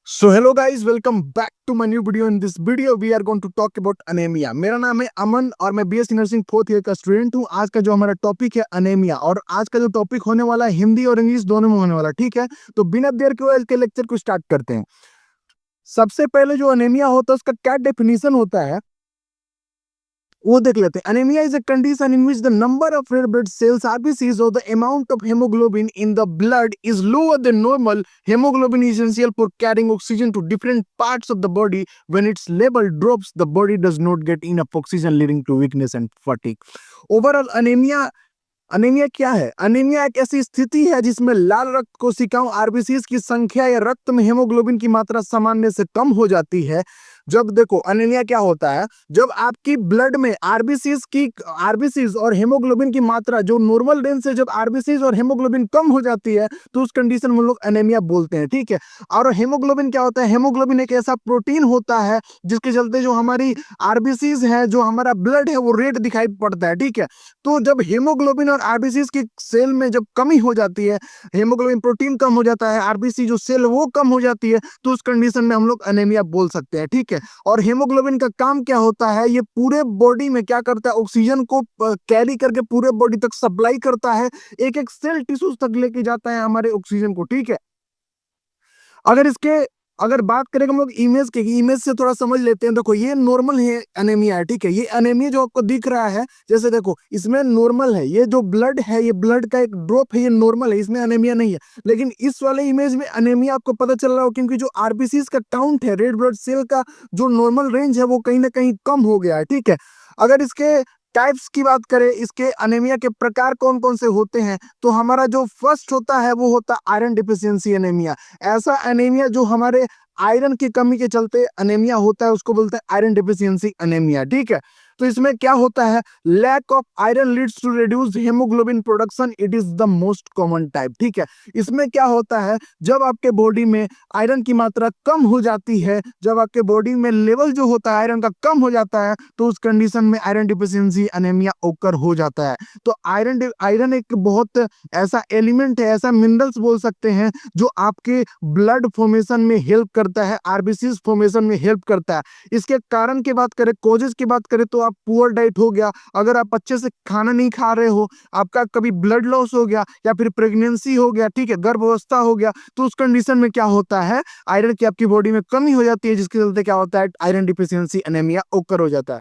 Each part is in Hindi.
So hello guys, welcome back to my new video. In this video we are going to talk about anaemia. मेरा नाम है अमन और मैं बीएससी नर्सिंग फोर्थ ईयर का स्टूडेंट हूँ। आज का जो हमारा टॉपिक है अनेमिया, और आज का जो टॉपिक होने वाला है हिंदी और इंग्लिश दोनों में होने वाला, ठीक है। तो बिना देर के आज के लेक्चर को स्टार्ट करते हैं। सबसे पहले जो अनेमिया होता है उसका क्या डेफिनेशन होता है वो देख लेते हैं। Anaemia is a condition in which the number of red blood cells RBCs और the amount of haemoglobin in the blood is lower than normal. Haemoglobin is essential for carrying oxygen to different parts of the body. When its level drops, the body does not get enough oxygen, leading to weakness and fatigue. Overall, anaemia क्या है? अनीमिया एक ऐसी स्थिति है जिसमें लाल रक्त कोशिकाओं आरबीसीज की संख्या या रक्त में हेमोग्लोबिन की मात्रा सामान्य से कम हो जाती है। जब देखो अनीमिया क्या होता है, जब आपकी ब्लड में आरबीसीज और हेमोग्लोबिन की मात्रा जो नॉर्मल रेंज से जब आरबीसीज और हेमोग्लोबिन कम हो जाती है तो उस कंडीशन में लोग अनीमिया बोलते हैं, ठीक है। और हेमोग्लोबिन क्या होता है? हेमोग्लोबिन एक ऐसा प्रोटीन होता है जिसके चलते जो हमारी आरबीसीज है, जो हमारा ब्लड है, वो रेड दिखाई पड़ता है, ठीक है। तो जब हीमोग्लोबिन और आरबीसी की सेल में जब कमी हो जाती है, हीमोग्लोबिन प्रोटीन कम हो जाता है, आरबीसी जो सेल वो कम हो जाती है, तो उस कंडीशन में हम लोग अनेमिया बोल सकते हैं, ठीक है। और हीमोग्लोबिन का काम क्या होता है? ये पूरे बॉडी में क्या करता है? ऑक्सीजन को कैरी करके पूरे बॉडी तक सप्लाई करता है, एक एक सेल टिश्यूज तक लेके जाता है हमारे ऑक्सीजन को, ठीक है। अगर इसके अगर बात करें हम लोग इमेज के, इमेज से थोड़ा समझ लेते हैं। देखो ये नॉर्मल है अनेमिया है, ठीक है। ये अनेमिया जो आपको दिख रहा है, जैसे देखो इसमें नॉर्मल है, ये जो ब्लड है, ये ब्लड का एक ड्रॉप है, ये नॉर्मल है, इसमें अनेमिया नहीं है। लेकिन इस वाले इमेज में अनेमिया आपको पता चल रहा हो, क्योंकि जो आरबीसीज का काउंट है, रेड ब्लड सेल का जो नॉर्मल रेंज है, वो कहीं ना कहीं कम हो गया है, ठीक है। अगर इसके टाइप्स की बात करें, इसके अनेमिया के प्रकार कौन कौन से होते हैं, तो हमारा जो फर्स्ट होता है वो होता है आयरन डिफिशियंसी एनीमिया। ऐसा एनीमिया जो हमारे आयरन की कमी के चलते अनेमिया होता है, उसको बोलते हैं आयरन डिफिशियंसी एनीमिया, ठीक है। तो इसमें क्या होता है? Lack of iron leads to reduce hemoglobin production, it is the most common type, ठीक है। इसमें क्या होता है? जब आपके बॉडी में आयरन की मात्रा कम हो जाती है, जब आपके बॉडी में लेवल जो होता है आयरन का कम हो जाता है, तो उस कंडीशन में आयरन डिफिशियंसी एनीमिया ओकर हो जाता है। तो आयरन एक बहुत ऐसा एलिमेंट है, ऐसा मिनरल्स बोल सकते हैं, जो आपके ब्लड फॉर्मेशन में हेल्प करता है, आरबीसीज फॉर्मेशन में हेल्प करता है। इसके कारण की बात करें, कॉजेज की बात करें, तो आप पुअर डाइट हो गया, अगर आप अच्छे से खाना नहीं खा रहे हो, आपका कभी ब्लड लॉस हो गया, या फिर प्रेगनेंसी हो गया, ठीक है, गर्भावस्था हो गया, तो उस कंडीशन में क्या होता है? आयरन की आपकी बॉडी में कमी हो जाती है, जिसके चलते क्या होता है? आयरन डिफिशियंसी एनीमिया ओकर हो जाता है।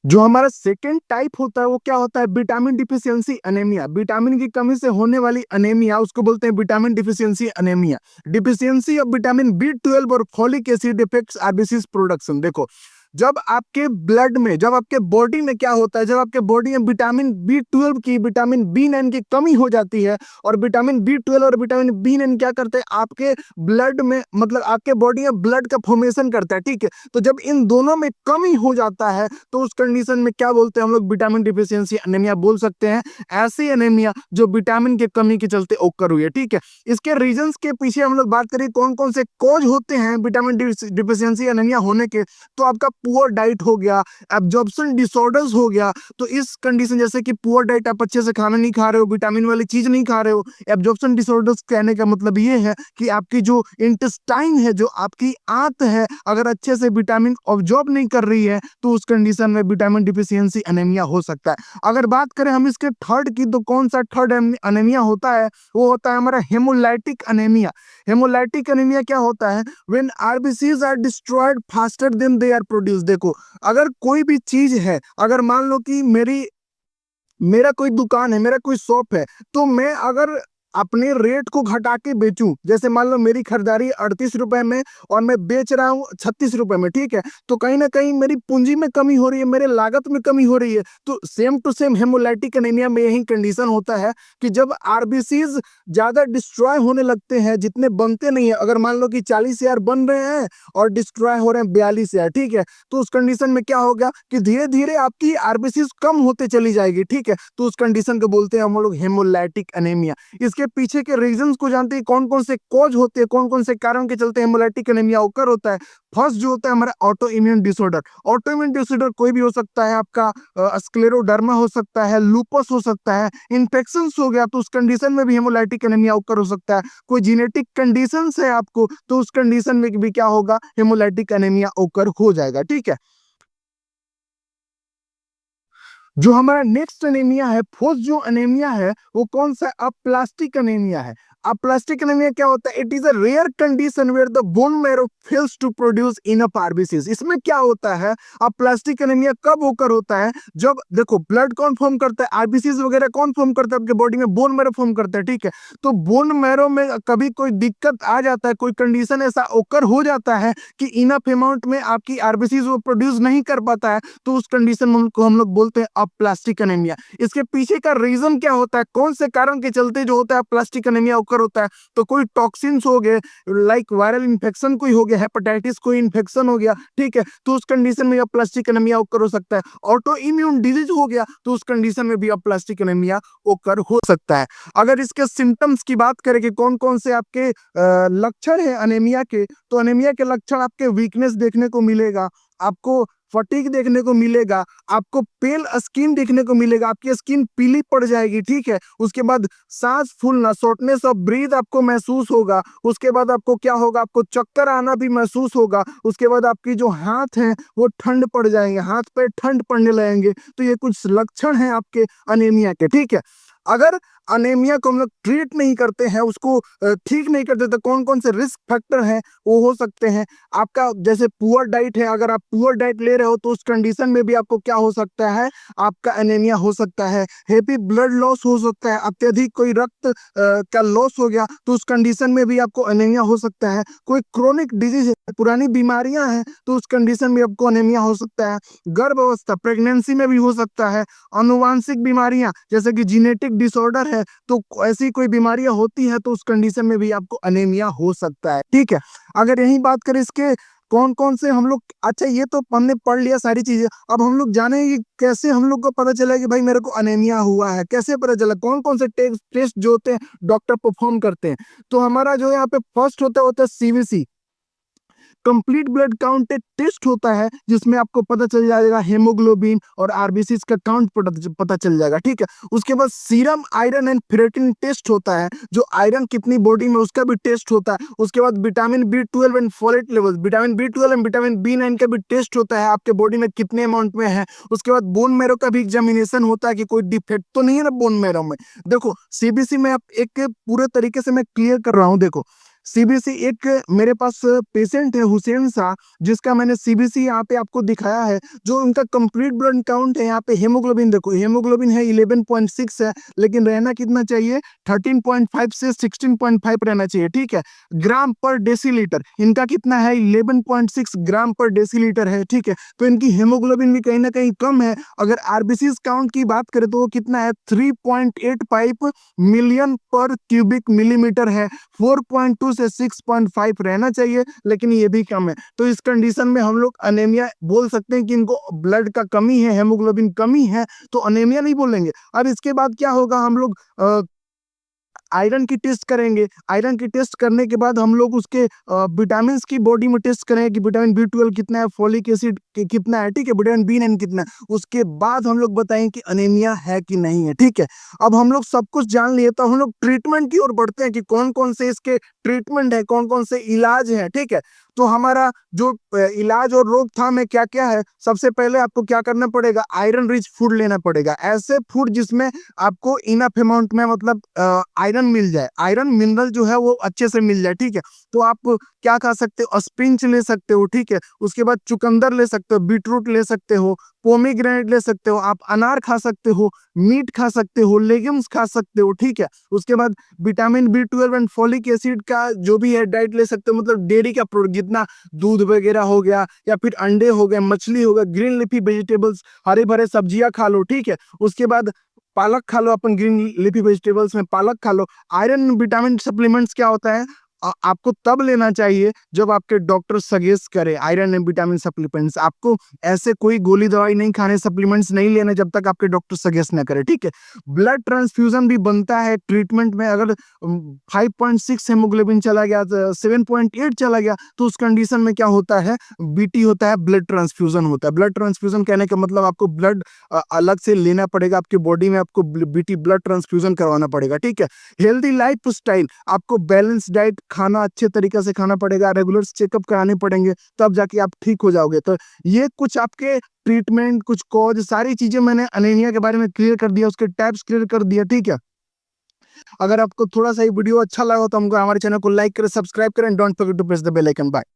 जो हमारा सेकेंड टाइप होता है वो क्या होता है? Vitamin deficiency anaemia. विटामिन की कमी से होने वाली अनेमिया, उसको बोलते हैं vitamin deficiency anemia. Deficiency of vitamin B 12 और folic acid effects RBC production. देखो जब आपके ब्लड में, जब आपके बॉडी में क्या होता है, जब आपके बॉडी में विटामिन बी 12 की, विटामिन बी 9 की कमी हो जाती है, और विटामिन बी 12 और विटामिन बी 9 क्या करते हैं? आपके ब्लड में, मतलब आपके बॉडी में ब्लड का फॉर्मेशन करता है, ठीक है। तो जब इन दोनों में कमी हो जाता है, तो उस कंडीशन में क्या बोलते हैं हम लोग? विटामिन डिफिशियंसी एनीमिया बोल सकते हैं। ऐसी एनीमिया जो विटामिन की कमी के चलते ओकर हुई है, ठीक है। इसके रीजंस के पीछे हम लोग बात करें कौन कौन से कॉज होते हैं विटामिन डिफिशियंसी एनीमिया होने के, तो आपका पुअर डाइट हो गया, एब्जॉर्प्शन डिसऑर्डर्स हो गया। तो इस कंडीशन, जैसे कि पुअर डाइट, आप अच्छे से खाना नहीं खा रहे हो, विटामिन वाली चीज नहीं खा रहे हो। एब्जॉर्प्शन डिसऑर्डर्स कहने का मतलब ये है कि आपकी जो इंटेस्टाइन है, जो आपकी आंत है, अगर अच्छे से विटामिन ऑब्जॉर्ब नहीं कर रही है, तो उस कंडीशन में विटामिन डिफिशियंसी एनीमिया हो सकता है। अगर बात करें हम इसके थर्ड की, तो कौन सा थर्ड एनीमिया होता है? वो होता है हमारा हेमोलाइटिक एनीमिया। हेमोलाइटिक एनीमिया क्या होता है? When RBCs are destroyed faster than they are produce. देखो अगर कोई भी चीज है, अगर मान लो कि मेरा कोई दुकान है, मेरा कोई शॉप है, तो मैं अगर अपने रेट को घटा के बेचूं, जैसे मान लो मेरी खरीदारी 38 रुपए में और मैं बेच रहा हूँ 36 रुपए में, ठीक है, तो कहीं ना कहीं मेरी पूंजी में कमी हो रही है, मेरे लागत में कमी हो रही है। तो same to same hemolytic anemia में यही कंडीशन होता है कि जब आरबीसीज ज्यादा डिस्ट्रॉय होने लगते हैं, जितने बनते नहीं है, अगर मान लो कि 40,000 बन रहे हैं और डिस्ट्रॉय हो रहे हैं 42,000, ठीक है, तो उस कंडीशन में क्या होगा कि धीरे धीरे आपकी आरबीसीज कम होते चली जाएगी, ठीक है। तो उस कंडीशन को बोलते हैं हम लोग हेमोलाइटिक एनीमिया। इसके इसके पीछे के रीजंस को जानते हैं, कौन कौन से कॉज होते हैं, कौन कौन से कारण के चलते हेमोलाइटिक एनीमिया ओकर होता है। फर्स्ट जो होता है हमारा auto immune disorder. Auto immune disorder कोई भी हो सकता है, आपका स्क्लेरोडर्मा हो सकता है, लूपस हो सकता है, इन्फेक्शन हो गया तो उस कंडीशन में भी हेमोलाइटिक एनीमिया ओकर हो सकता है। कोई जेनेटिक कंडीशन है आपको तो उस कंडीशन में भी क्या होगा, हेमोलाइटिक एनीमिया ओकर हो जाएगा। ठीक है, जो हमारा नेक्स्ट अनेमिया है, फोर्थ जो अनेमिया है वो कौन सा, अप्लास्टिक अनेमिया है। अप्लास्टिक अनेमिया क्या होता है, it is a rare condition where the bone marrow fails to produce enough RBCs. इसमें क्या होता है, अप्लास्टिक अनेमिया कब होकर होता है, जब देखो ब्लड कौन फॉर्म करता है, आरबीसीज वगैरह कौन फॉर्म करता है आपके बॉडी में, बोन मैरो फॉर्म करता है। ठीक है, तो बोन मैरो में कभी कोई दिक्कत आ जाता है, कोई कंडीशन ऐसा ओकर हो जाता है कि इनफ अमाउंट में आपकी आरबीसीज वो प्रोड्यूस नहीं कर पाता है, तो उस कंडीशन में को हम लोग बोलते हैं प्लास्टिक एनीमिया। इसके पीछे का रीजन क्या होता है, कौन से कारण के चलते जो होता है प्लास्टिक एनीमिया ओकर होता है, तो कोई टॉक्सिन्स हो गए, लाइक वायरल इन्फेक्शन कोई हो गया, हेपेटाइटिस कोई इन्फेक्शन हो गया। ठीक है, तो उस कंडीशन में प्लास्टिक एनीमिया ओकर हो सकता है। ऑटो इम्यून डिजीज हो गया तो उस कंडीशन में भी प्लास्टिक एनीमिया ओकर हो सकता है। अगर इसके सिम्टम्स की बात करें कि कौन कौन से आपके लक्षण है अनेमिया के, तो अनेमिया के लक्षण आपके वीकनेस देखने को मिलेगा, आपको फटीग देखने को मिलेगा, आपको पेल स्किन देखने को मिलेगा, आपकी स्किन पीली पड़ जाएगी। ठीक है, उसके बाद सांस फूलना, शॉर्टनेस ऑफ ब्रीथ आपको महसूस होगा। उसके बाद आपको क्या होगा, आपको चक्कर आना भी महसूस होगा। उसके बाद आपकी जो हाथ है वो ठंड पड़ जाएंगे, हाथ पे ठंड पड़ने लगेंगे। तो ये कुछ लक्षण हैं आपके अनेमिया के। ठीक है, अगर अनेमिया को हम लोग ट्रीट नहीं करते हैं, उसको ठीक नहीं करते, तो कौन कौन से रिस्क फैक्टर हैं वो हो सकते हैं। आपका जैसे पुअर डाइट है, अगर आप पुअर डाइट ले रहे हो तो उस कंडीशन में भी आपको क्या हो सकता है, आपका एनीमिया हो सकता है। हेवी ब्लड लॉस हो सकता है, अत्यधिक कोई रक्त का लॉस हो गया तो उस कंडीशन में भी आपको एनीमिया हो सकता है। कोई क्रोनिक डिजीज है, पुरानी बीमारियां हैं, तो उस कंडीशन में आपको एनीमिया हो सकता है। गर्भ अवस्था, प्रेगनेंसी में भी हो सकता है। आनुवांशिक बीमारियां जैसे कि जीनेटिक डिसऑर्डर है, तो ऐसी कोई बीमारियां होती है तो उस कंडीशन में भी आपको अनेमिया हो सकता है। ठीक है, अगर यही बात करें इसके कौन कौन से हम लोग, अच्छा ये तो हमने पढ़ लिया सारी चीजें, अब हम लोग जाने कि कैसे हम लोग को पता चला कि भाई मेरे को अनेमिया हुआ है, कैसे पता चला, कौन कौन से टेस्ट जो होते हैं डॉक्टर परफॉर्म करते हैं। तो हमारा जो यहाँ पे फर्स्ट होता है सीबीसी, कंप्लीट ब्लड काउंट एक टेस्ट होता है जिसमें आपको पता चल जाएगा हेमोग्लोबिन और आरबीसी का काउंट पता चल जाएगा। ठीक है, उसके बाद serum iron and ferritin test होता है, जो आयरन कितनी बॉडी में उसका भी टेस्ट होता है। उसके बाद vitamin B 12 and folate level, vitamin B 12 and vitamin B 9 का भी टेस्ट होता है, आपके बॉडी में कितने अमाउंट में है। उसके बाद बोन मैरो का भी एग्जामिनेशन होता है कि कोई डिफेक्ट तो नहीं है ना बोन मैरो में। देखो सीबीसी में आप एक पूरे तरीके से मैं क्लियर कर रहा हूँ। देखो सीबीसी, एक मेरे पास पेशेंट है हुसैन शाह, जिसका मैंने सीबीसी यहाँ पे आपको दिखाया है, जो उनका कंप्लीट ब्लड काउंट है। यहाँ पे हेमोग्लोबिन देखो, हेमोग्लोबिन है 11.6 है, लेकिन रहना कितना चाहिए, 13.5 से 16.5 रहना चाहिए। ठीक है, ग्राम पर डेसीलीटर इनका कितना है, 11.6 ग्राम पर डेसीलीटर है। ठीक है, तो इनकी हेमोग्लोबिन भी कहीं ना कहीं कम है। अगर आरबीसी काउंट की बात करें तो वो कितना है, 3.85 मिलियन पर क्यूबिक मिलीमीटर है। 4.2 से 6.5 रहना चाहिए, लेकिन ये भी कम है। तो इस कंडीशन में हम लोग अनेमिया बोल सकते हैं कि इनको ब्लड का कमी है, हेमोग्लोबिन कमी है, तो अनेमिया नहीं बोलेंगे। अब इसके बाद क्या होगा, हम लोग आयरन की टेस्ट करेंगे। आयरन की टेस्ट करने के बाद हम लोग उसके विटामिन की बॉडी में टेस्ट करेंगे कि विटामिन बी 12 कितना है, फोलिक एसिड कितना है। ठीक है, विटामिन बी 9 कितना है। उसके बाद हम लोग बताएं कि अनेमिया है कि नहीं है। ठीक है, अब हम लोग सब कुछ जान लिए तो हम लोग ट्रीटमेंट की ओर बढ़ते हैं कि कौन कौन से इसके ट्रीटमेंट है, कौन कौन से इलाज है। ठीक है, तो हमारा जो इलाज और रोकथाम है क्या क्या है, सबसे पहले आपको क्या करना पड़ेगा, आयरन रिच फूड लेना पड़ेगा। ऐसे फूड जिसमें आपको इनफ अमाउंट में मतलब आयरन मिल जाए, आयरन मिनरल जो है वो अच्छे से मिल जाए। ठीक है, तो आप क्या खा सकते हो, स्पिंच ले सकते हो। ठीक है, उसके बाद चुकंदर ले सकते हो, बीटरूट ले सकते हो, पोमीग्रेनेट ले सकते हो, आप अनार खा सकते हो, मीट खा सकते हो, लेग्यूम्स खा सकते हो। ठीक है, उसके बाद vitamin B 12 and folic acid का जो भी है डाइट ले सकते हो, मतलब डेयरी का प्रोडक्ट जितना दूध वगैरह हो गया, या फिर अंडे हो गए, मछली हो गया, ग्रीन लीफी वेजिटेबल्स, हरे भरे सब्जियां खा लो। ठीक है, उसके बाद पालक खा लो, अपन ग्रीन लीफी वेजिटेबल्स में पालक खा लो। आयरन विटामिन सप्लीमेंट्स क्या होता है, आपको तब लेना चाहिए जब आपके डॉक्टर सजेस्ट करे आयरन एंड विटामिन सप्लीमेंट्स। आपको ऐसे कोई गोली दवाई नहीं खाने, सप्लीमेंट्स नहीं लेने जब तक आपके डॉक्टर सजेस्ट ना करे, ठीक है। ब्लड ट्रांसफ्यूजन भी बनता है ट्रीटमेंट में। अगर 5.6 हेमोग्लोबिन चला गया, 7.8 चला गया, तो उस कंडीशन में क्या होता है, बीटी होता है, ब्लड ट्रांसफ्यूजन होता है। ब्लड ट्रांसफ्यूजन कहने का मतलब आपको ब्लड अलग से लेना पड़ेगा, आपके बॉडी में आपको बीटी ब्लड ट्रांसफ्यूजन करवाना पड़ेगा, ठीक है। हेल्दी लाइफ स्टाइल, आपको बैलेंस डाइट खाना, अच्छे तरीके से खाना पड़ेगा, रेगुलर चेकअप कराने पड़ेंगे, तब जाके आप ठीक हो जाओगे। तो ये कुछ आपके ट्रीटमेंट, कुछ कॉज, सारी चीजें मैंने अनीमिया के बारे में क्लियर कर दिया, उसके टाइप्स क्लियर कर दिया, ठीक है। अगर आपको थोड़ा सा ये वीडियो अच्छा लगा तो हमको हमारे चैनल को लाइक करें, सब्सक्राइब करें, don't forget to press the bell icon. Bye.